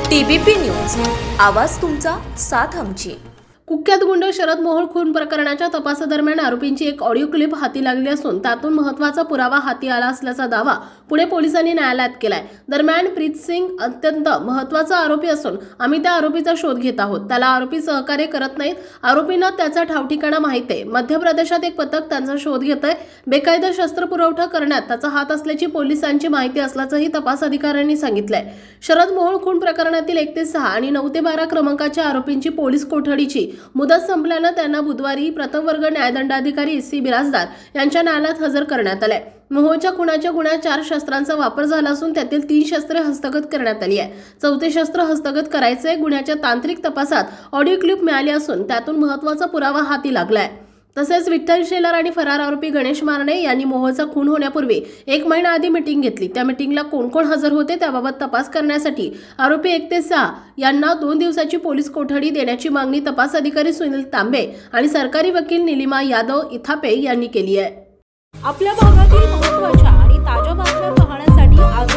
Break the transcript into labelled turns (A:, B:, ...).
A: TBP news, आवाज तुमचा, साथ आमची।
B: कुख्यात गुंड शरद मोहोळ खून प्रकरणाच्या तपासादरम्यान आरोपींची एक ऑडिओ क्लिप हाती लागली असून त्यातून महत्त्वाचा पुरावा हाती आला असल्याचा दावा पुणे पोलिसांनी न्यायालयात केलाय। दरम्यान प्रीत सिंग अत्यंत महत्त्वाचा आरोपी असून आम्ही त्या आरोपीचा शोध घेत आहोत। त्याला आरोपी सहकार्य करत नाहीत। आरोपींना त्याचा ठावठिकाणा माहिती आहे। मध्य प्रदेशात एक पथक त्यांचा शोध घेतंय। बेकायदा शस्त्र पुरवठा करण्यात त्याचा हात असल्याची पोलिसांची माहिती असल्याचंही तपास अधिकाऱ्यांनी सांगितलंय। शरद मोहोळ खून प्रकरणातील 1 ते 6 आणि 9 ते 12 क्रमांकाच्या आरोपींची पोलीस कोठडीची मुदत संपल्याने त्यांना बुधवारी प्रथम वर्ग न्यायदंडाधिकारी सी बिराजदार यांच्या न्यायालयात हजर करण्यात आले। मोहोळच्या खुनाच्या गुन्ह्यात 4 शस्त्रांचा वापर झाला असून त्यातील 3 शस्त्रे हस्तगत करण्यात आली आहे। 4थे शस्त्र हस्तगत करायचे गुन्ह्याच्या तांत्रिक तपासात ऑडिओ क्लिप मिळाली असून त्यातून महत्त्वाचा पुरावा हाती लागलाय। तसेच विठ्ठल शेलार आणि फरार आरोपी गणेश मारणे यांनी मोहोळचा खून होण्यापूर्वी 1 महिना आधी मीटिंग घेतली। त्या मीटिंगला कोण कोण हजर होते त्याबाबत तपास करण्यासाठी आरोपी 1 ते 6 यांना 2 दिवसाची पोलीस कोठडी देण्याची मागणी तपास अधिकारी सुनील तांबे आणि सरकारी वकील निलिमा यादव इथापे यांनी केली आहे।
A: आपल्या भागातील महत्त्वाच्या आणि ताज्या बातम्या पाहण्यासाठी आज